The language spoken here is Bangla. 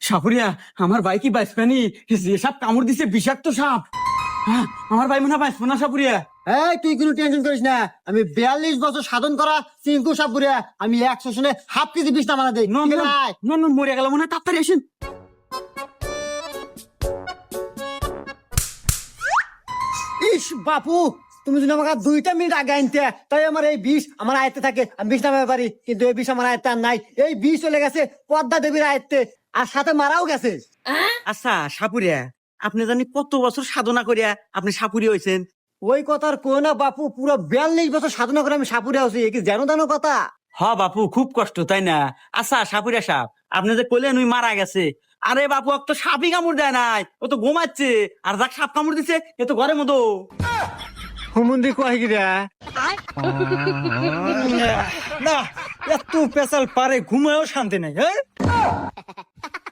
সাপুরিয়া, আমার ভাই কি বাঁচবেনি? যে সাপ কামড় দিছে বিষাক্ত সাপ। হ্যাঁ, আমার ভাই মনে হয় বাঁচবো না সাপুরিয়া। এই তুই কোনো টেনশন করিস না, আমি 42 বছর সাধন করা চিঙ্কু সাপুরিয়া, আমি 100 হাফ কেজি বিষ নামানা দেই। নন নন নন নন, মরে গেল মনে হয়, তাড়াতাড়ি আসেন। ইস বাপু, তুমি যদি আমাকে 2টা মিনিট আগে আনতে, তাই আমার এই বিষ আমার আয়ত্তে থাকে, আমি বিষ নামাতে পারি। কিন্তু এই বিষ আমার আয়ত্তে আর নাই। এই বিষ চলে গেছে পদ্মা দেবীর আয়ত্তে, আর সাথে মারাও গেছে। আচ্ছা সাপুরিয়া, আপনি জানি কত বছর সাধনা করিয়া আপনি সাপুরি হয়েছেন? ওই কথার কো না বাপু, পুরো 42 বছর সাধনা করে আমি সাপুরিয়া হচ্ছি, এ কি জানো জানো কথা? হ বাপু, খুব কষ্ট তাই না? আচ্ছা সাপুরিয়া সাপ, আপনি যে কইলেন ওই মারা গেছে, আরে বাপু ও তো সাপই কামড় দেয় নাই, ও তো ঘুমাচ্ছে। আর যাক সাপ কামড় দিছে এ তো ঘরের মতো। হুমুন্দি কয় গিরা না, এত পেশাল পারে ঘুমায়ও শান্তি নাই। হ্যাঁ